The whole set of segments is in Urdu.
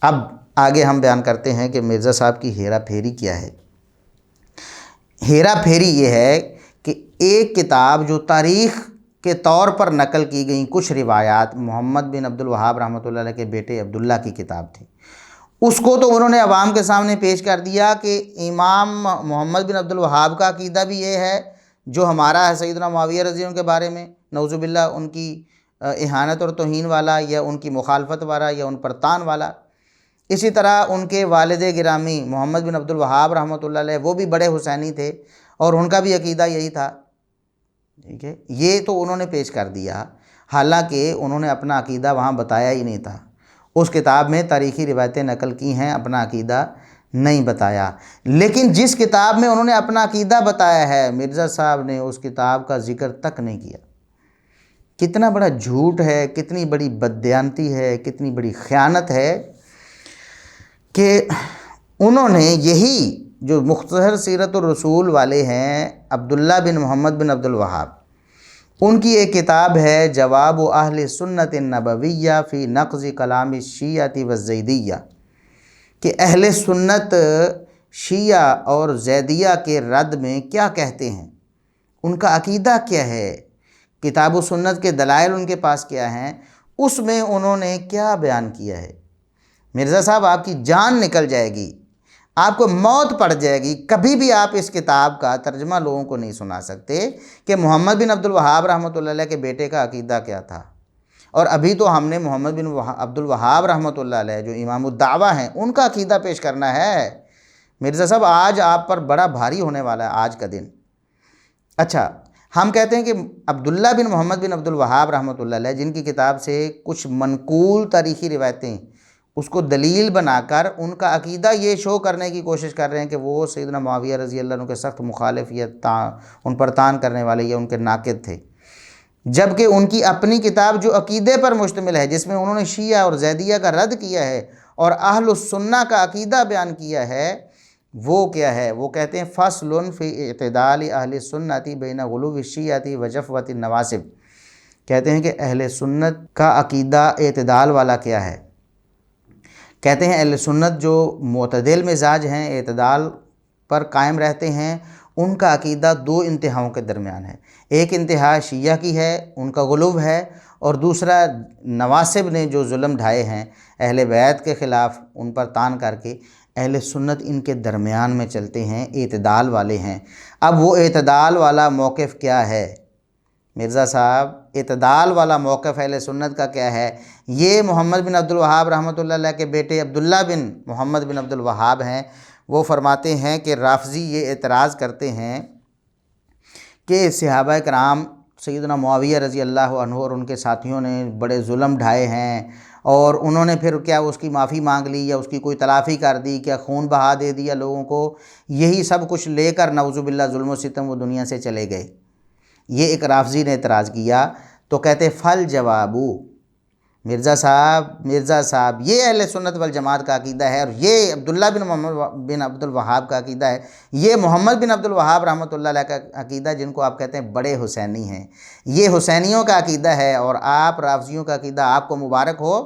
اب آگے ہم بیان کرتے ہیں کہ مرزا صاحب کی ہیرا پھیری کیا ہے۔ ہیرا پھیری یہ ہے کہ ایک کتاب جو تاریخ کے طور پر نقل کی گئیں کچھ روایات محمد بن عبد الوہاب رحمۃ اللہ علیہ کے بیٹے عبداللہ کی کتاب تھی، اس کو تو انہوں نے عوام کے سامنے پیش کر دیا کہ امام محمد بن عبد الوہاب کا عقیدہ بھی یہ ہے جو ہمارا ہے سیدنا معاویہ رضی اللہ عنہ کے بارے میں، نعوذ باللہ ان کی اہانت اور توہین والا یا ان کی مخالفت والا یا ان پر تان والا۔ اسی طرح ان کے والد گرامی محمد بن عبد الوہاب رحمۃ اللہ علیہ وہ بھی بڑے حسینی تھے اور ان کا بھی عقیدہ یہی تھا، ٹھیک ہے۔ یہ تو انہوں نے پیش کر دیا، حالانکہ انہوں نے اپنا عقیدہ وہاں بتایا ہی نہیں تھا، اس کتاب میں تاریخی روایتیں نقل کی ہیں، اپنا عقیدہ نہیں بتایا۔ لیکن جس کتاب میں انہوں نے اپنا عقیدہ بتایا ہے مرزا صاحب نے اس کتاب کا ذکر تک نہیں کیا۔ کتنا بڑا جھوٹ ہے، کتنی بڑی بددیانتی ہے، کتنی بڑی خیانت ہے کہ انہوں نے یہی جو مختصر سیرت الرسول والے ہیں عبداللہ بن محمد بن عبد الوہاب، ان کی ایک کتاب ہے جواب اہل سنت النبویہ فی نقض کلام الشیعہ والزیدیہ، کہ اہل سنت شیعہ اور زیدیہ کے رد میں کیا کہتے ہیں، ان کا عقیدہ کیا ہے، کتاب و سنت کے دلائل ان کے پاس کیا ہیں، اس میں انہوں نے کیا بیان کیا ہے۔ مرزا صاحب آپ کی جان نکل جائے گی، آپ کو موت پڑ جائے گی، کبھی بھی آپ اس کتاب کا ترجمہ لوگوں کو نہیں سنا سکتے کہ محمد بن عبد الوہاب رحمۃ اللہ علیہ کے بیٹے کا عقیدہ کیا تھا۔ اور ابھی تو ہم نے محمد بن عبد الوہاب رحمۃ اللہ علیہ جو امام الدعوہ ہیں ان کا عقیدہ پیش کرنا ہے۔ مرزا صاحب آج آپ پر بڑا بھاری ہونے والا ہے آج کا دن۔ اچھا، ہم کہتے ہیں کہ عبداللہ بن محمد بن عبد الوہاب رحمۃ اللہ علیہ جن کی کتاب سے کچھ منقول تاریخی روایتیں اس کو دلیل بنا کر ان کا عقیدہ یہ شو کرنے کی کوشش کر رہے ہیں کہ وہ سیدنا معاویہ رضی اللہ عنہ کے سخت مخالف یا ان پر طعن کرنے والے یا ان کے ناقد تھے، جبکہ ان کی اپنی کتاب جو عقیدے پر مشتمل ہے جس میں انہوں نے شیعہ اور زیدیہ کا رد کیا ہے اور اہل السنہ کا عقیدہ بیان کیا ہے، وہ کیا ہے؟ وہ کہتے ہیں فصل فی اعتدال اہل السنۃ بین غلو الشیعۃ و جفوۃ النواسب، کہتے ہیں کہ اہل سنت کا عقیدہ اعتدال والا کیا ہے۔ کہتے ہیں اہل سنت جو معتدل مزاج ہیں، اعتدال پر قائم رہتے ہیں، ان کا عقیدہ دو انتہاؤں کے درمیان ہے، ایک انتہا شیعہ کی ہے، ان کا غلو ہے، اور دوسرا نواسب نے جو ظلم ڈھائے ہیں اہل بیت کے خلاف ان پر طعن کر کے، اہل سنت ان کے درمیان میں چلتے ہیں، اعتدال والے ہیں۔ اب وہ اعتدال والا موقف کیا ہے مرزا صاحب؟ اعتدال والا موقف اہل سنت کا کیا ہے؟ یہ محمد بن عبد الوہاب رحمۃ اللہ علیہ کے بیٹے عبداللہ بن محمد بن عبد الوہاب ہیں، وہ فرماتے ہیں کہ رافضی یہ اعتراض کرتے ہیں کہ صحابہ کرام سیدنا معاویہ رضی اللہ عنہ اور ان کے ساتھیوں نے بڑے ظلم ڈھائے ہیں، اور انہوں نے پھر کیا اس کی معافی مانگ لی یا اس کی کوئی تلافی کر دی، کیا خون بہا دے دیا لوگوں کو، یہی سب کچھ لے کر نعوذ باللہ ظلم و ستم وہ دنیا سے چلے گئے۔ یہ ایک رافضی نے اعتراض کیا تو کہتے فل جوابو، مرزا صاحب یہ اہل سنت والجماعت کا عقیدہ ہے، اور یہ عبداللہ بن محمد بن عبد الوہاب کا عقیدہ ہے، یہ محمد بن عبد الوہاب رحمۃ اللہ علیہ کا عقیدہ جن کو آپ کہتے ہیں بڑے حسینی ہیں، یہ حسینیوں کا عقیدہ ہے، اور آپ رافضیوں کا عقیدہ، آپ کو مبارک ہو،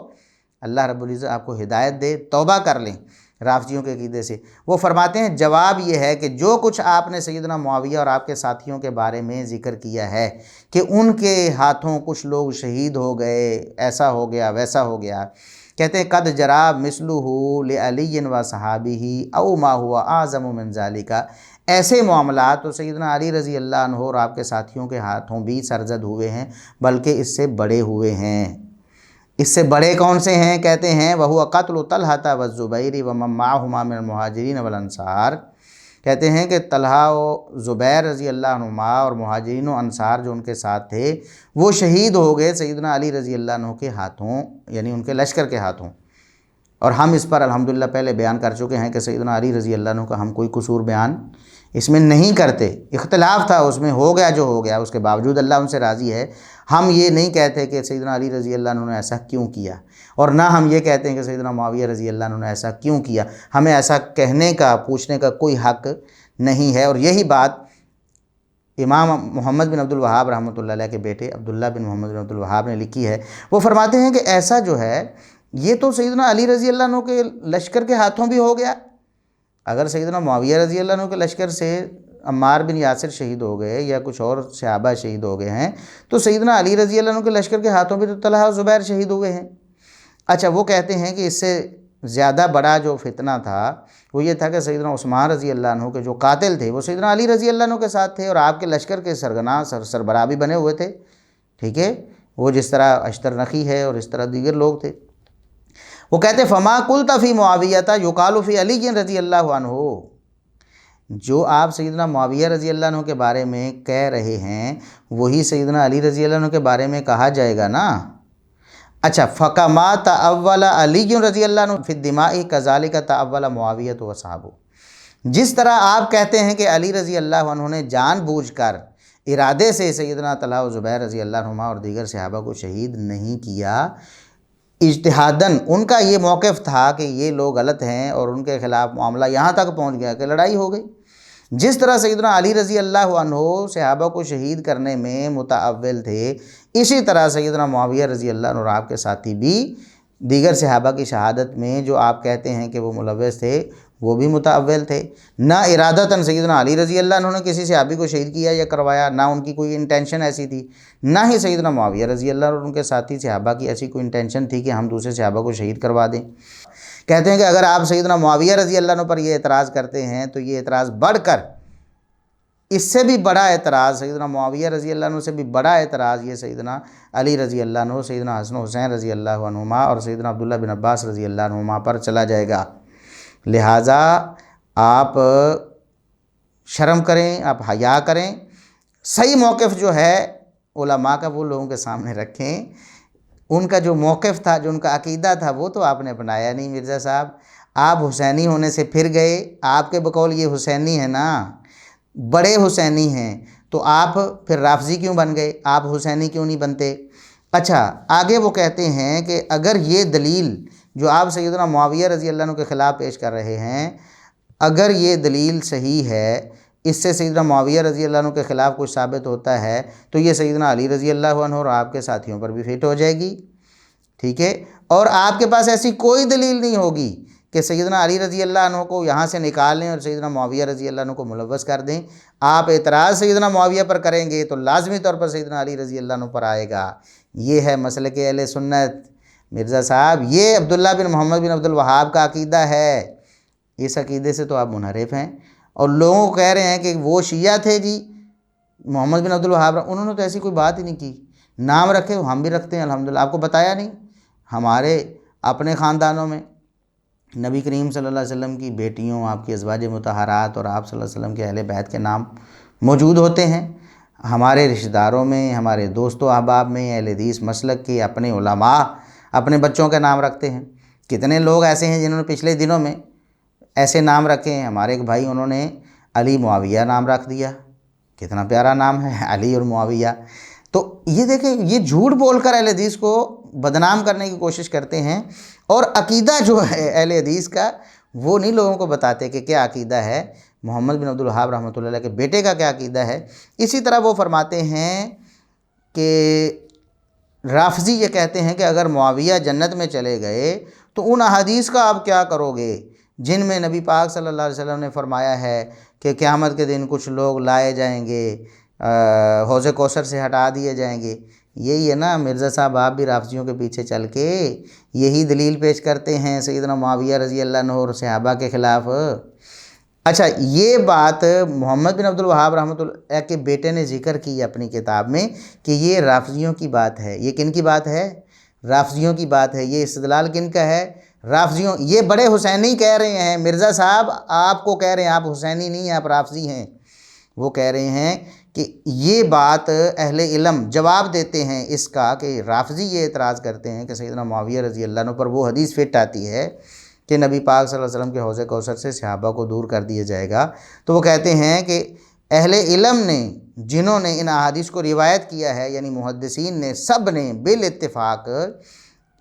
اللہ رب العزت آپ کو ہدایت دے، توبہ کر لیں رافضیوں کے عقیدے سے۔ وہ فرماتے ہیں جواب یہ ہے کہ جو کچھ آپ نے سیدنا معاویہ اور آپ کے ساتھیوں کے بارے میں ذکر کیا ہے کہ ان کے ہاتھوں کچھ لوگ شہید ہو گئے، ایسا ہو گیا ویسا ہو گیا، کہتے ہیں قد جرا مثلہ لعلی و صحابہ او ما ہوا اعظم من ذالک، ایسے معاملات تو سیدنا علی رضی اللہ عنہ اور آپ کے ساتھیوں کے ہاتھوں بھی سرزد ہوئے ہیں، بلکہ اس سے بڑے ہوئے ہیں۔ اس سے بڑے کون سے ہیں؟ کہتے ہیں وَهُوَ قَتْلُ طَلْحَةَ وَالزُّبَيْرِ وَمَن مَّعَهُمَا مِنَ الْمُهَاجِرِينَ وَالْأَنصَارِ، کہتے ہیں کہ طلحہ و زبیر رضی اللہ عنہما اور مہاجرین و انصار جو ان کے ساتھ تھے وہ شہید ہو گئے سیدنا علی رضی اللہ عنہ کے ہاتھوں، یعنی ان کے لشکر کے ہاتھوں۔ اور ہم اس پر الحمدللہ پہلے بیان کر چکے ہیں کہ سیدنا علی رضی اللہ عنہ کا ہم کوئی قصور بیان اس میں نہیں کرتے، اختلاف تھا اس میں، ہو گیا جو ہو گیا، اس کے باوجود اللہ ان سے راضی ہے۔ ہم یہ نہیں کہتے کہ سیدنا علی رضی اللہ عنہ نے ایسا کیوں کیا، اور نہ ہم یہ کہتے ہیں کہ سیدنا معاویہ رضی اللہ عنہ نے ایسا کیوں کیا، ہمیں ایسا کہنے کا پوچھنے کا کوئی حق نہیں ہے۔ اور یہی بات امام محمد بن عبد الوہاب رحمۃ اللہ علیہ کے بیٹے عبداللہ بن محمد بن عبد الوہاب نے لکھی ہے۔ وہ فرماتے ہیں کہ ایسا جو ہے یہ تو سیدنا علی رضی اللہ عنہ کے لشکر کے ہاتھوں بھی ہو گیا۔ اگر سیدنا معاویہ رضی اللہ عنہ کے لشکر سے عمار بن یاسر شہید ہو گئے یا کچھ اور صحابہ شہید ہو گئے ہیں، تو سیدنا علی رضی اللہ عنہ کے لشکر کے ہاتھوں بھی تو طلحہ اور زبیر شہید ہوئے ہیں۔ اچھا، وہ کہتے ہیں کہ اس سے زیادہ بڑا جو فتنہ تھا وہ یہ تھا کہ سیدنا عثمان رضی اللہ عنہ کے جو قاتل تھے وہ سیدنا علی رضی اللہ عنہ کے ساتھ تھے، اور آپ کے لشکر کے سربراہ بھی بنے ہوئے تھے، ٹھیک ہے، وہ جس طرح اشتر نقی ہے اور اس طرح دیگر لوگ تھے۔ وہ کہتے فما قلت فی معاویہ یقال فی علی رضی اللہ عنہ، جو آپ سیدنا معاویہ رضی اللہ عنہ کے بارے میں کہہ رہے ہیں وہی سیدنا علی رضی اللہ عنہ کے بارے میں کہا جائے گا نا۔ اچھا، فکما تأول علی رضی اللہ عنہ فی الدماء کذالک تأول معاویہ وصحابہ، جس طرح آپ کہتے ہیں کہ علی رضی اللہ عنہ نے جان بوجھ کر ارادے سے سیدنا طلحہ و زبیر رضی اللہ عنہما اور دیگر صحابہ کو شہید نہیں کیا، اجتہاداً ان کا یہ موقف تھا کہ یہ لوگ غلط ہیں اور ان کے خلاف معاملہ یہاں تک پہنچ گیا کہ لڑائی ہو گئی۔ جس طرح سیدنا علی رضی اللہ عنہ صحابہ کو شہید کرنے میں متأول تھے، اسی طرح سیدنا معاویہ رضی اللہ عنہ اور آپ کے ساتھی بھی دیگر صحابہ کی شہادت میں جو آپ کہتے ہیں کہ وہ ملوث تھے وہ بھی متأول تھے۔ نہ ارادتاً سیدنا علی رضی اللہ عنہ نے کسی صحابی کو شہید کیا یا کروایا، نہ ان کی کوئی انٹینشن ایسی تھی، نہ ہی سیدنا معاویہ رضی اللہ عنہ اور ان کے ساتھی صحابہ کی ایسی کوئی انٹینشن تھی کہ ہم دوسرے صحابہ کو شہید کروا دیں۔ کہتے ہیں کہ اگر آپ سیدنا معاویہ رضی اللہ عنہ پر یہ اعتراض کرتے ہیں تو یہ اعتراض بڑھ کر اس سے بھی بڑا اعتراض، سیدنا معاویہ رضی اللہ عنہ سے بھی بڑا اعتراض یہ سیدنا علی رضی اللہ عنہ، سیدنا حسن و حسین رضی اللہ عنہما اور سیدنا عبداللہ بن عباس رضی اللہ عنہما پر چلا جائے گا۔ لہٰذا آپ شرم کریں، آپ حیا کریں، صحیح موقف جو ہے علماء کا وہ لوگوں کے سامنے رکھیں۔ ان کا جو موقف تھا، جو ان کا عقیدہ تھا، وہ تو آپ نے اپنایا نہیں مرزا صاحب۔ آپ حسینی ہونے سے پھر گئے، آپ کے بقول یہ حسینی ہے نا، بڑے حسینی ہیں، تو آپ پھر رافضی کیوں بن گئے؟ آپ حسینی کیوں نہیں بنتے؟ اچھا، آگے وہ کہتے ہیں کہ اگر یہ دلیل جو آپ سیدنا معاویہ رضی اللہ عنہ کے خلاف پیش کر رہے ہیں، اگر یہ دلیل صحیح ہے، اس سے سیدنا معاویہ رضی اللہ عنہ کے خلاف کچھ ثابت ہوتا ہے، تو یہ سیدنا علی رضی اللہ عنہ اور آپ کے ساتھیوں پر بھی فٹ ہو جائے گی، ٹھیک ہے؟ اور آپ کے پاس ایسی کوئی دلیل نہیں ہوگی کہ سیدنا علی رضی اللہ عنہ کو یہاں سے نکال لیں اور سیدنا معاویہ رضی اللہ عنہ کو ملوث کر دیں۔ آپ اعتراض سیدنا معاویہ پر کریں گے تو لازمی طور پر سیدنا علی رضی اللہ عنہ پر آئے گا۔ یہ ہے مسلک اہل سنت مرزا صاحب، یہ عبداللہ بن محمد بن عبد الوہاب کا عقیدہ ہے۔ اس عقیدے سے تو آپ منحرف ہیں، اور لوگوں کو کہہ رہے ہیں کہ وہ شیعہ تھے جی محمد بن عبد الوہاب، انہوں نے تو ایسی کوئی بات ہی نہیں کی۔ نام رکھے ہم بھی رکھتے ہیں الحمدللہ، آپ کو بتایا نہیں؟ ہمارے اپنے خاندانوں میں نبی کریم صلی اللہ علیہ وسلم کی بیٹیوں، آپ کی ازواج مطہرات اور آپ صلی اللہ علیہ وسلم کے اہل بیت کے نام موجود ہوتے ہیں۔ ہمارے رشتہ داروں میں، ہمارے دوست و احباب میں اہل حدیث مسلک کے اپنے علماء اپنے بچوں کے نام رکھتے ہیں۔ کتنے لوگ ایسے ہیں جنہوں نے پچھلے دنوں میں ایسے نام رکھے ہیں۔ ہمارے ایک بھائی، انہوں نے علی معاویہ نام رکھ دیا، کتنا پیارا نام ہے، علی اور معاویہ۔ تو یہ دیکھیں، یہ جھوٹ بول کر اہل حدیث کو بدنام کرنے کی کوشش کرتے ہیں، اور عقیدہ جو ہے اہل حدیث کا وہ نہیں لوگوں کو بتاتے کہ کیا عقیدہ ہے۔ محمد بن عبد الوہاب رحمۃ اللہ علیہ کے بیٹے کا کیا عقیدہ ہے۔ اسی طرح وہ فرماتے ہیں کہ رافضی یہ کہتے ہیں کہ اگر معاویہ جنت میں چلے گئے تو ان احادیث کا آپ کیا کرو گے جن میں نبی پاک صلی اللہ علیہ وسلم نے فرمایا ہے کہ قیامت کے دن کچھ لوگ لائے جائیں گے، حوض کوثر سے ہٹا دیے جائیں گے۔ یہی ہے نا مرزا صاحب، آپ بھی رافضیوں کے پیچھے چل کے یہی دلیل پیش کرتے ہیں سیدنا معاویہ رضی اللہ عنہ اور صحابہ کے خلاف۔ اچھا، یہ بات محمد بن عبد الوہاب رحمۃ اللہ کے بیٹے نے ذکر کی اپنی کتاب میں کہ یہ رافضیوں کی بات ہے۔ یہ کن کی بات ہے؟ رافضیوں کی بات ہے۔ یہ استدلال کن کا ہے؟ رافضیوں۔ یہ بڑے حسینی کہہ رہے ہیں مرزا صاحب، آپ کو کہہ رہے ہیں آپ حسینی نہیں ہیں، آپ رافضی ہیں۔ وہ کہہ رہے ہیں کہ یہ بات اہل علم جواب دیتے ہیں اس کا کہ رافضی یہ اعتراض کرتے ہیں کہ سیدنا معاویہ رضی اللہ عنہ پر وہ حدیث فٹ آتی ہے کہ نبی پاک صلی اللہ علیہ وسلم کے حوض کوثر سے صحابہ کو دور کر دیا جائے گا۔ تو وہ کہتے ہیں کہ اہل علم نے جنہوں نے ان احادیث کو روایت کیا ہے، یعنی محدثین نے، سب نے بالاتفاق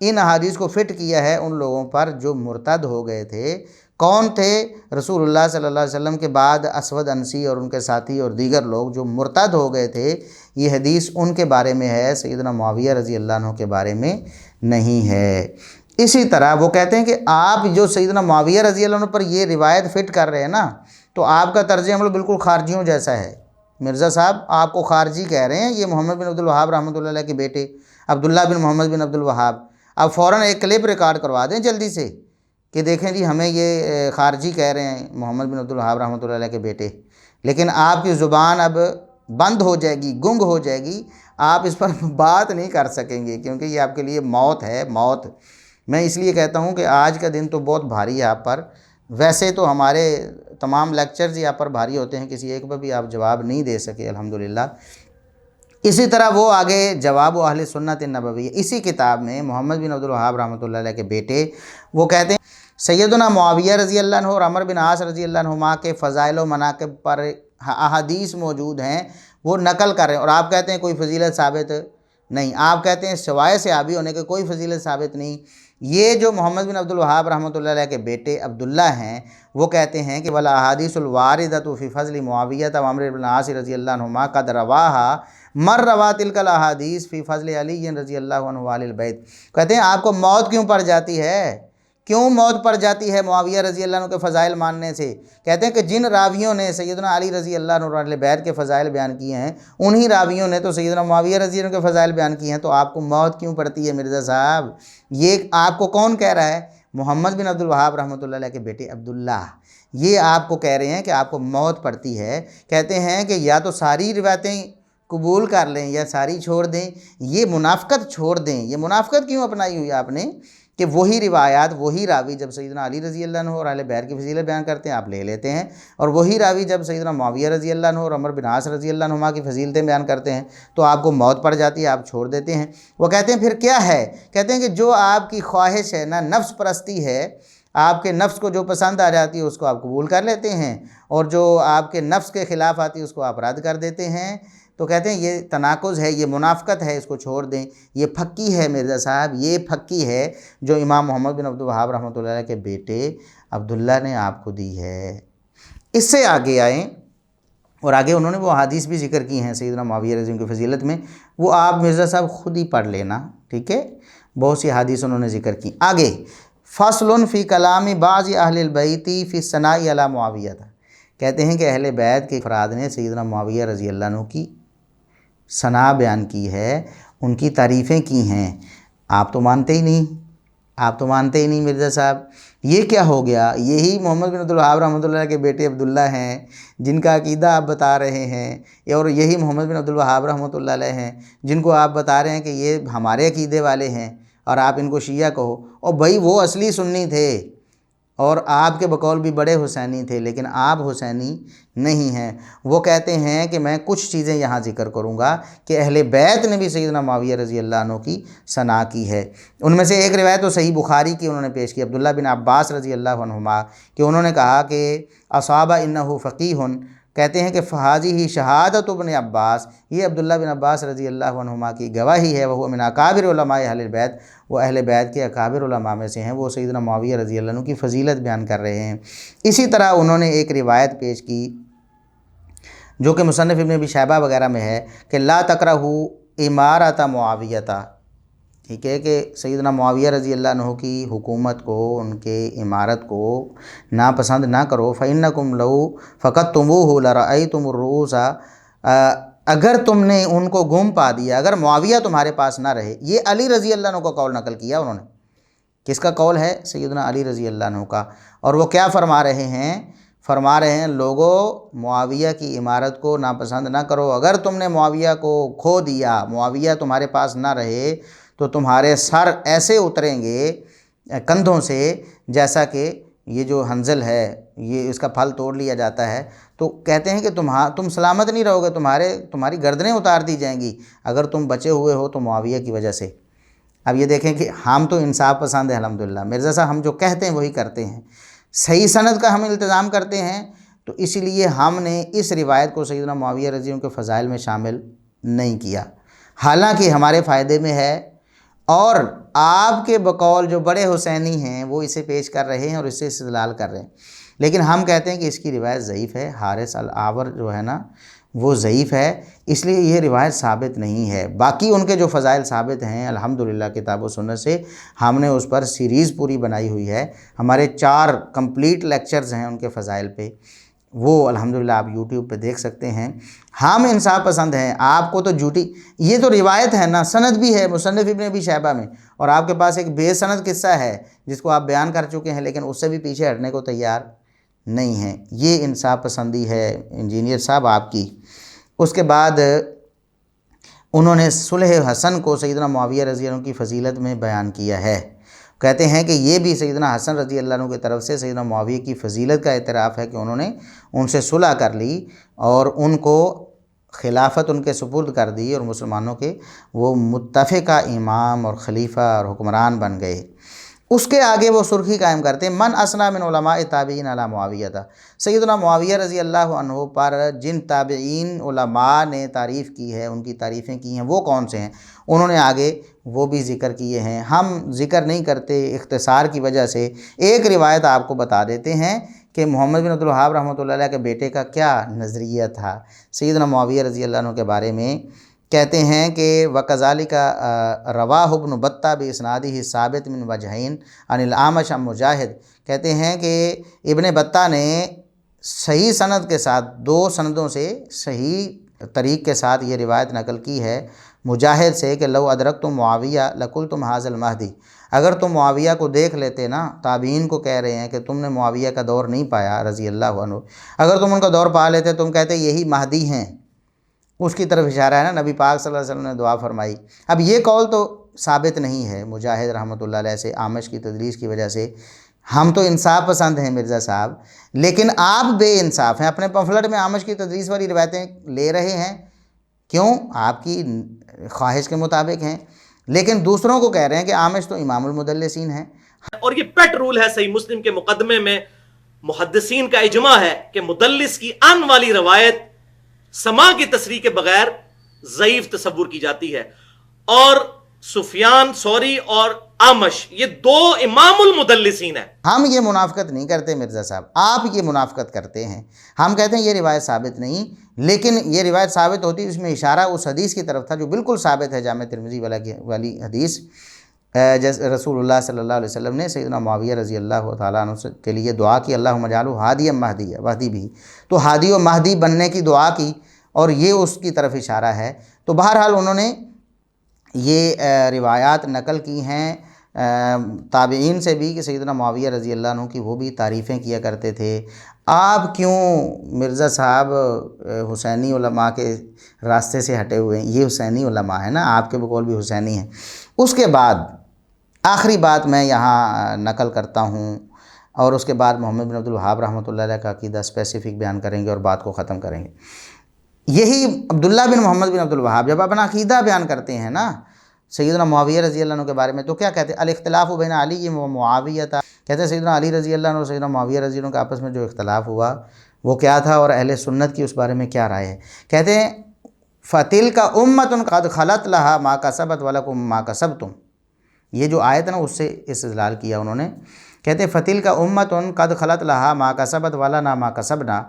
ان احادیث کو فٹ کیا ہے ان لوگوں پر جو مرتد ہو گئے تھے۔ کون تھے؟ رسول اللہ صلی اللہ علیہ وسلم کے بعد اسود انسی اور ان کے ساتھی اور دیگر لوگ جو مرتد ہو گئے تھے۔ یہ حدیث ان کے بارے میں ہے، سیدنا معاویہ رضی اللہ عنہ کے بارے میں نہیں ہے۔ اسی طرح وہ کہتے ہیں کہ آپ جو سیدنا معاویہ رضی اللہ عنہ پر یہ روایت فٹ کر رہے ہیں نا، تو آپ کا طرز عمل بالکل خارجیوں جیسا ہے۔ مرزا صاحب آپ کو خارجی کہہ رہے ہیں، یہ محمد بن عبد الوہاب رحمۃ اللہ علیہ کے بیٹے عبداللہ بن محمد بن عبد الوہاب، اب فوراً ایک کلپ ریکارڈ کروا دیں جلدی سے کہ دیکھیں جی ہمیں یہ خارجی کہہ رہے ہیں محمد بن عبد الوہاب رحمۃ اللہ علیہ کے بیٹے، لیکن آپ کی زبان اب بند ہو جائے گی، گنگ ہو جائے گی، آپ اس پر بات نہیں کر سکیں گے، کیونکہ یہ آپ کے لیے موت ہے، موت۔ میں اس لیے کہتا ہوں کہ آج کا دن تو بہت بھاری ہے آپ پر، ویسے تو ہمارے تمام لیکچرز ہی آپ پر بھاری ہوتے ہیں، کسی ایک پر بھی آپ جواب نہیں دے سکے الحمدللہ۔ اسی طرح وہ آگے جواب و اہل سنت النبوی، اسی کتاب میں محمد بن عبد الوہاب رحمۃ اللہ علیہ کے بیٹے وہ کہتے ہیں سیدنا معاویہ رضی اللہ عنہ اور عمرو بن عاص رضی اللہ عنہما کے فضائل و مناقب پر احادیث موجود ہیں، وہ نقل کر رہے ہیں، اور آپ کہتے ہیں کوئی فضیلت ثابت نہیں، آپ کہتے ہیں سوائے صحابی ہونے کے کوئی فضیلت ثابت نہیں۔ یہ جو محمد بن عبد الوہاب رحمۃ اللہ علیہ کے بیٹے عبداللہ ہیں، وہ کہتے ہیں کہ ولا احادیث الواردۃ فی فضل معاویہ و عمرو بن العاص رضی اللہ عنہما قد رواها مر روا تلک الاحادیث فی فضل علی رضی اللہ عنہ وآل البیت۔ کہتے ہیں آپ کو موت کیوں پڑ جاتی ہے، کیوں موت پڑ جاتی ہے معاویہ رضی اللہ عنہ کے فضائل ماننے سے؟ کہتے ہیں کہ جن راویوں نے سیدنا علی رضی اللہ عنہ اور اہل بیت کے فضائل بیان کیے ہیں، انہی راویوں نے تو سیدنا معاویہ رضی اللہ عنہ کے فضائل بیان کیے ہیں، تو آپ کو موت کیوں پڑتی ہے مرزا صاحب؟ یہ آپ کو کون کہہ رہا ہے؟ محمد بن عبد الوہاب رحمۃ اللہ علیہ کے بیٹے عبداللہ، یہ آپ کو کہہ رہے ہیں کہ آپ کو موت پڑتی ہے۔ کہتے ہیں کہ یا تو ساری روایتیں قبول کر لیں یا ساری چھوڑ دیں، یہ منافقت چھوڑ دیں۔ یہ منافقت کیوں اپنائی ہوئی آپ نے کہ وہی روایات، وہی راوی جب سیدنا علی رضی اللہ عنہ اور اہل بیت کی فضیلت بیان کرتے ہیں آپ لے لیتے ہیں، اور وہی راوی جب سیدنا معاویہ رضی اللہ عنہ اور عمرو بن عاص رضی اللہ عنہما کی فضیلتیں بیان کرتے ہیں تو آپ کو موت پڑ جاتی ہے، آپ چھوڑ دیتے ہیں۔ وہ کہتے ہیں پھر کیا ہے؟ کہتے ہیں کہ جو آپ کی خواہش ہے نا، نفس پرستی ہے، آپ کے نفس کو جو پسند آ جاتی ہے اس کو آپ قبول کر لیتے ہیں، اور جو آپ کے نفس کے خلاف آتی ہے اس کو آپ رد کر دیتے ہیں۔ تو کہتے ہیں یہ تناقض ہے، یہ منافقت ہے، اس کو چھوڑ دیں۔ یہ پھکی ہے مرزا صاحب، یہ پھکی ہے جو امام محمد بن عبد الوہاب رحمۃ اللہ علیہ کے بیٹے عبداللہ نے آپ کو دی ہے۔ اس سے آگے آئیں، اور آگے انہوں نے وہ حدیث بھی ذکر کی ہیں سیدنا معاویہ رضی اللہ عنہ کی فضیلت میں، وہ آپ مرزا صاحب خود ہی پڑھ لینا، ٹھیک ہے؟ بہت سی حدیث انہوں نے ذکر کی۔ آگے فصل فی کلام بعض اہل البیت فی الثناء علی معاویہ، کہتے ہیں کہ اہل بیت کے افراد نے سیدنا معاویہ رضی اللہ عنہ کی ثنا بیان کی ہے، ان کی تعریفیں کی ہیں۔ آپ تو مانتے ہی نہیں، آپ تو مانتے ہی نہیں مرزا صاحب۔ یہ کیا ہو گیا؟ یہی محمد بن عبد الوہاب رحمۃ اللہ کے بیٹے عبداللہ ہیں جن کا عقیدہ آپ بتا رہے ہیں، اور یہی محمد بن عبد الوہاب رحمۃ اللہ علیہ ہیں جن کو آپ بتا رہے ہیں کہ یہ ہمارے عقیدے والے ہیں، اور آپ ان کو شیعہ کہو۔ اور بھائی وہ اصلی سنی تھے، اور آپ کے بقول بھی بڑے حسینی تھے، لیکن آپ حسینی نہیں ہیں۔ وہ کہتے ہیں کہ میں کچھ چیزیں یہاں ذکر کروں گا کہ اہل بیت نے بھی سیدنا معاویہ رضی اللہ عنہ کی ثنا کی ہے۔ ان میں سے ایک روایت تو صحیح بخاری کی انہوں نے پیش کی، عبداللہ بن عباس رضی اللہ عنہما، کہ انہوں نے کہا کہ اصاب انہ فقیہ، کہتے ہیں کہ فہذہ شہادت ابن عباس، یہ عبداللہ بن عباس رضی اللہ عنہما کی گواہی ہے، وہ من اکابر علماء اہل بیت، وہ اہل بیت کے اکابر علماء میں سے ہیں، وہ سیدنا معاویہ رضی اللہ عنہ کی فضیلت بیان کر رہے ہیں۔ اسی طرح انہوں نے ایک روایت پیش کی جو کہ مصنف ابن ابی شیبہ وغیرہ میں ہے کہ لا تکرہوا امارۃ معاویہ، ٹھیک ہے، کہ سیدنا معاویہ رضی اللہ عنہ کی حکومت کو، ان کے امارت کو ناپسند نہ کرو، فإنکم لو فقدتموہ لرأیتم الرؤوس، اگر تم نے ان کو گم پا دیا، اگر معاویہ تمہارے پاس نہ رہے۔ یہ علی رضی اللہ عنہ کا قول نقل کیا انہوں نے، کس کا قول ہے؟ سیدنا علی رضی اللہ عنہ کا۔ اور وہ کیا فرما رہے ہیں؟ فرما رہے ہیں لوگو معاویہ کی امارت کو ناپسند نہ کرو، اگر تم نے معاویہ کو کھو دیا، معاویہ تمہارے پاس نہ رہے، تو تمہارے سر ایسے اتریں گے کندھوں سے جیسا کہ یہ جو حنظل ہے یہ اس کا پھل توڑ لیا جاتا ہے۔ تو کہتے ہیں کہ تم سلامت نہیں رہو گے، تمہاری گردنیں اتار دی جائیں گی اگر تم بچے ہوئے ہو تو معاویہ کی وجہ سے۔ اب یہ دیکھیں کہ ہم تو انصاف پسند ہیں الحمدللہ، مرزا صاحب ہم جو کہتے ہیں وہی کرتے ہیں، صحیح سند کا ہم التزام کرتے ہیں، تو اس لیے ہم نے اس روایت کو سیدنا معاویہ رضی اللہ عنہ کے فضائل میں شامل نہیں کیا، حالانکہ ہمارے فائدے میں ہے، اور آپ کے بقول جو بڑے حسینی ہیں وہ اسے پیش کر رہے ہیں اور اس سے استدلال کر رہے ہیں، لیکن ہم کہتے ہیں کہ اس کی روایت ضعیف ہے۔ حارث الاعور جو ہے نا، وہ ضعیف ہے، اس لیے یہ روایت ثابت نہیں ہے۔ باقی ان کے جو فضائل ثابت ہیں الحمدللہ کتاب و سنت سے، ہم نے اس پر سیریز پوری بنائی ہوئی ہے، ہمارے 4 کمپلیٹ لیکچرز ہیں ان کے فضائل پہ، وہ الحمدللہ آپ یوٹیوب پہ دیکھ سکتے ہیں۔ ہم انصاف پسند ہیں، آپ کو تو جھوٹی، یہ تو روایت ہے نا، سند بھی ہے مصنف ابن ابی شیبہ میں، اور آپ کے پاس ایک بے سند قصہ ہے جس کو آپ بیان کر چکے ہیں، لیکن اس سے بھی پیچھے ہٹنے کو تیار نہیں ہیں۔ یہ انصاف پسندی ہے انجینئر صاحب آپ کی۔ اس کے بعد انہوں نے صلح حسن کو سیدنا معاویہ رضی اللہ عنہ کی فضیلت میں بیان کیا ہے، کہتے ہیں کہ یہ بھی سیدنا حسن رضی اللہ عنہ کی طرف سے سیدنا معاویہ کی فضیلت کا اعتراف ہے کہ انہوں نے ان سے صلح کر لی اور ان کو خلافت ان کے سپرد کر دی، اور مسلمانوں کے وہ متفقہ امام اور خلیفہ اور حکمران بن گئے۔ اس کے آگے وہ سرخی قائم کرتے ہیں، من اسنا من علماء تابعین علی معاویہ تھا، سیدنا معاویہ رضی اللہ عنہ پر جن تابعین علماء نے تعریف کی ہے، ان کی تعریفیں کی ہیں، وہ کون سے ہیں؟ انہوں نے آگے وہ بھی ذکر کیے ہیں، ہم ذکر نہیں کرتے اختصار کی وجہ سے۔ ایک روایت آپ کو بتا دیتے ہیں کہ محمد بن عبد الوہاب رحمۃ اللہ علیہ کے بیٹے کا کیا نظریہ تھا سیدنا معاویہ رضی اللہ عنہ کے بارے میں۔ کہتے ہیں کہ وَكَذَلِكَ رَوَاهُ ابْنُ بَطَّةَ بِإِسْنَادِهِ ثابت من وجہین عن الأعمش عن مجاہد، کہتے ہیں کہ ابن بطہ نے صحیح سند کے ساتھ 2 سندوں سے صحیح طریق کے ساتھ یہ روایت نقل کی ہے مجاہد سے کہ لو ادرکتم معاویہ لقلتم ھذا المہدی، اگر تم معاویہ کو دیکھ لیتے نا، تابعین کو کہہ رہے ہیں کہ تم نے معاویہ کا دور نہیں پایا رضی اللہ عنہ، اگر تم ان کا دور پا لیتے تم کہتے یہی مہدی ہیں۔ اس کی طرف اشارہ ہے نا، نبی پاک صلی اللہ علیہ وسلم نے دعا فرمائی۔ اب یہ قول تو ثابت نہیں ہے مجاہد رحمۃ اللہ علیہ سے، آمش کی تدریس کی وجہ سے۔ ہم تو انصاف پسند ہیں مرزا صاحب، لیکن آپ بے انصاف ہیں، اپنے پمفلٹ میں آمش کی تدریس والی روایتیں لے رہے ہیں، کیوں؟ آپ کی خواہش کے مطابق ہیں، لیکن دوسروں کو کہہ رہے ہیں کہ آمش تو امام المدلسین ہیں۔ اور یہ پیٹ رول ہے صحیح مسلم کے مقدمے میں، محدثین کا اجماع ہے کہ مدلس کی ان والی روایت سما کی تصریح کے بغیر ضعیف تصور کی جاتی ہے، اور سفیان ثوری اور آمش یہ 2 امام المدلسین ہیں۔ ہم یہ منافقت نہیں کرتے مرزا صاحب، آپ یہ منافقت کرتے ہیں۔ ہم کہتے ہیں یہ روایت ثابت نہیں، لیکن یہ روایت ثابت ہوتی، اس میں اشارہ اس حدیث کی طرف تھا جو بالکل ثابت ہے، جامع ترمذی والی حدیث، جیسے رسول اللہ صلی اللہ علیہ وسلم نے سیدنا معاویہ رضی اللہ تعالیٰ عنہ کے لیے دعا کی، اللہم اجعلہ ہادیا مہدی بھی، تو ہادی و مہدی بننے کی دعا کی، اور یہ اس کی طرف اشارہ ہے۔ تو بہرحال انہوں نے یہ روایات نقل کی ہیں تابعین سے بھی کہ سیدنا معاویہ رضی اللہ عنہ کی وہ بھی تعریفیں کیا کرتے تھے۔ آپ کیوں مرزا صاحب حسینی علماء کے راستے سے ہٹے ہوئے ہیں؟ یہ حسینی علماء ہیں نا، آپ کے بقول بھی حسینی ہیں۔ اس کے بعد آخری بات میں یہاں نقل کرتا ہوں، اور اس کے بعد محمد بن عبد الوہاب رحمۃ اللہ علیہ کا عقیدہ اسپیسیفک بیان کریں گے اور بات کو ختم کریں گے۔ یہی عبداللہ بن محمد بن عبد الوہاب جب اپنا عقیدہ بیان کرتے ہیں نا سیدنا معاویہ رضی اللہ عنہ کے بارے میں، تو کیا کہتے ہیں؟ الاختلاف بین علی و معاویہ تھا، کہتے ہیں سیدنا علی رضی اللہ عنہ اور سیدنا معاویہ رضی اللہ عنہ کے آپس میں جو اختلاف ہوا وہ کیا تھا، اور اہل سنت کی اس بارے میں کیا رائے ہے؟ کہتے ہیں فَتِلْكَ أُمَّةٌ قَدْ خَلَتْ لَهَا مَا كَسَبَتْ وَلَكُمْ مَا كَسَبْتُمْ، یہ جو آیت ہے نا اس سے استدلال کیا انہوں نے۔ کہتے ہیں فَتِلْكَ أُمَّةٌ قَدْ خَلَتْ لَهَا مَا كَسَبَتْ وَلَنَا مَا كَسَبْنَا،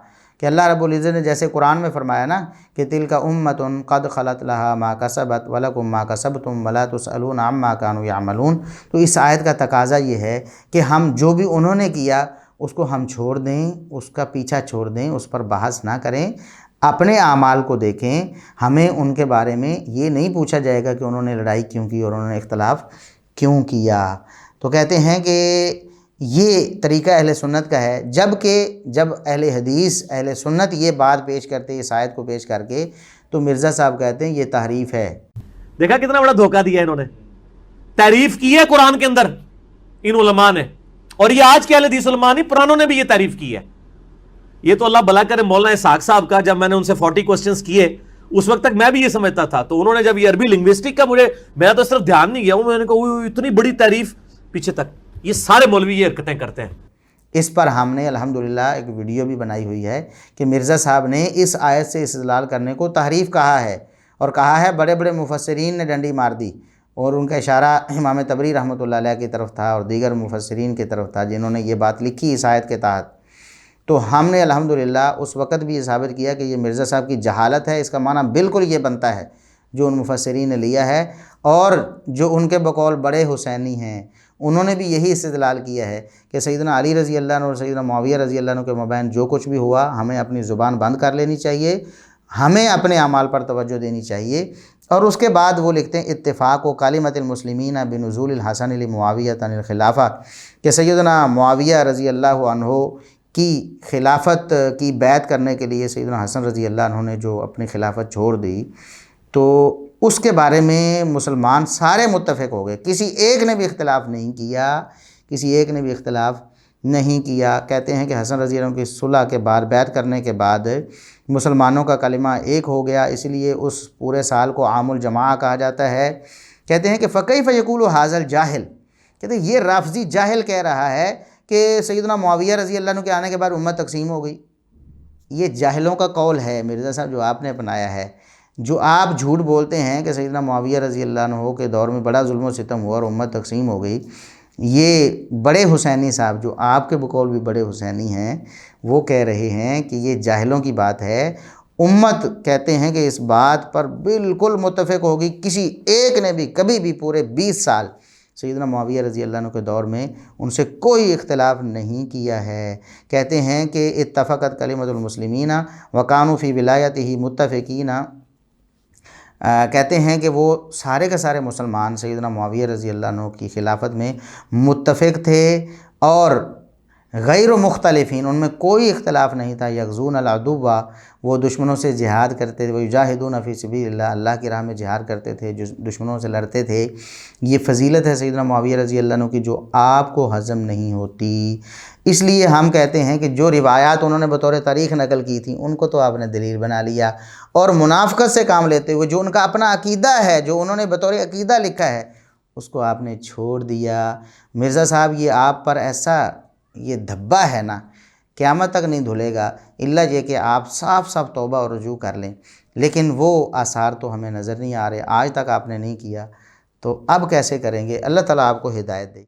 کہ اللہ رب العزت نے جیسے قرآن میں فرمایا نا کہ تِلْكَ أُمَّةٌ قَدْ خَلَتْ لَهَا مَا كَسَبَتْ وَلَكُمْ مَا كَسَبْتُمْ وَلَا تُسْأَلُونَ عَمَّا كَانُوا يَعْمَلُونَ، تو اس آیت کا تقاضا یہ ہے کہ ہم جو بھی انہوں نے کیا اس کو ہم چھوڑ دیں، اس کا پیچھا چھوڑ دیں، اس پر بحث نہ کریں، اپنے اعمال کو دیکھیں، ہمیں ان کے بارے میں یہ نہیں پوچھا جائے گا کہ انہوں نے لڑائی کیوں کی اور انہوں نے اختلاف کیوں کیا۔ تو کہتے ہیں کہ یہ طریقہ اہل سنت کا ہے، جب اہل حدیث اہل سنت یہ بات پیش کرتے اس آیت کو پیش کر کے، تو مرزا صاحب کہتے ہیں یہ تحریف ہے۔ دیکھا کتنا بڑا دھوکہ دیا انہوں نے، تعریف کی ہے قرآن کے اندر ان علماء نے، اور یہ آج کے اہل حدیث علماء نہیں، پرانوں نے بھی یہ تعریف کی ہے۔ یہ تو اللہ بھلا کرے مولانا اسحاق صاحب کا، جب میں نے ان سے 40 کوسچنز کیے اس وقت تک میں بھی یہ سمجھتا تھا، تو انہوں نے جب یہ عربی لنگوسٹک کا میرا تو صرف دھیان نہیں گیا، میں نے کہا اتنی بڑی تعریف پیچھے تک، یہ سارے مولوی یہ حرکتیں کرتے ہیں۔ اس پر ہم نے الحمدللہ ایک ویڈیو بھی بنائی ہوئی ہے کہ مرزا صاحب نے اس آیت سے استدلال کرنے کو تحریف کہا ہے، اور کہا ہے بڑے بڑے مفسرین نے ڈنڈی مار دی، اور ان کا اشارہ امام طبری رحمۃ اللہ علیہ کی طرف تھا اور دیگر مفسرین کی طرف تھا جنہوں نے یہ بات لکھی اس آیت کے تحت۔ تو ہم نے الحمدللہ اس وقت بھی یہ ثابت کیا کہ یہ مرزا صاحب کی جہالت ہے، اس کا معنی بالکل یہ بنتا ہے جو ان مفسرین نے لیا ہے، اور جو ان کے بقول بڑے حسینی ہیں انہوں نے بھی یہی استدلال کیا ہے کہ سیدنا علی رضی اللہ عنہ اور سیدنا معاویہ رضی اللہ عنہ کے مابین جو کچھ بھی ہوا ہمیں اپنی زبان بند کر لینی چاہیے، ہمیں اپنے اعمال پر توجہ دینی چاہیے۔ اور اس کے بعد وہ لکھتے ہیں اتفاق و کلمۃ المسلمین بنزول الحسن لمعاویہ عن الخلافہ، کہ سیدنا معاویہ رضی اللہ عنہ کی خلافت کی بیعت کرنے کے لیے سیدنا حسن رضی اللہ عنہ نے جو اپنی خلافت چھوڑ دی، تو اس کے بارے میں مسلمان سارے متفق ہو گئے، کسی ایک نے بھی اختلاف نہیں کیا، کسی ایک نے بھی اختلاف نہیں کیا۔ کہتے ہیں کہ حسن رضی اللہ عنہ کی صلح کے بعد، بیعت کرنے کے بعد مسلمانوں کا کلمہ ایک ہو گیا، اس لیے اس پورے سال کو عام الجماعہ کہا جاتا ہے۔ کہتے ہیں کہ فَكَيْفَ يَقُولُ هَذَا الْجَاهِلُ، کہتے ہیں یہ رافضی جاہل کہہ رہا ہے کہ سیدنا معاویہ رضی اللہ عنہ کے آنے کے بعد امت تقسیم ہو گئی۔ یہ جاہلوں کا قول ہے مرزا صاحب جو آپ نے اپنایا ہے، جو آپ جھوٹ بولتے ہیں کہ سیدنا معاویہ رضی اللہ عنہ کے دور میں بڑا ظلم و ستم ہوا اور امت تقسیم ہو گئی۔ یہ بڑے حسینی صاحب جو آپ کے بقول بھی بڑے حسینی ہیں، وہ کہہ رہے ہیں کہ یہ جاہلوں کی بات ہے۔ امت کہتے ہیں کہ اس بات پر بالکل متفق ہوگی، کسی ایک نے بھی کبھی بھی پورے 20 سال سیدنا معاویہ رضی اللہ عنہ کے دور میں ان سے کوئی اختلاف نہیں کیا ہے۔ کہتے ہیں کہ اتفقت کلمۃ المسلمین وکانوا فی ولایتہ متفقین، کہتے ہیں کہ وہ سارے کے سارے مسلمان سیدنا معاویہ رضی اللہ عنہ کی خلافت میں متفق تھے اور غیر مختلفین، ان میں کوئی اختلاف نہیں تھا۔ یغزون العدو، وہ دشمنوں سے جہاد کرتے تھے، ویجاہدون فی سبیل اللہ، اللہ کی راہ میں جہاد کرتے تھے، جو دشمنوں سے لڑتے تھے۔ یہ فضیلت ہے سیدنا معاویہ رضی اللہ عنہ کی جو آپ کو ہضم نہیں ہوتی۔ اس لیے ہم کہتے ہیں کہ جو روایات انہوں نے بطور تاریخ نقل کی تھیں ان کو تو آپ نے دلیل بنا لیا، اور منافقت سے کام لیتے ہوئے جو ان کا اپنا عقیدہ ہے، جو انہوں نے بطور عقیدہ لکھا ہے، اس کو آپ نے چھوڑ دیا۔ مرزا صاحب یہ آپ پر ایسا یہ دھبا ہے نا، قیامت تک نہیں دھلے گا، الا یہ کہ آپ صاف صاف توبہ اور رجوع کر لیں، لیکن وہ آثار تو ہمیں نظر نہیں آ رہے، آج تک آپ نے نہیں کیا، تو اب کیسے کریں گے؟ اللہ تعالیٰ آپ کو ہدایت دے۔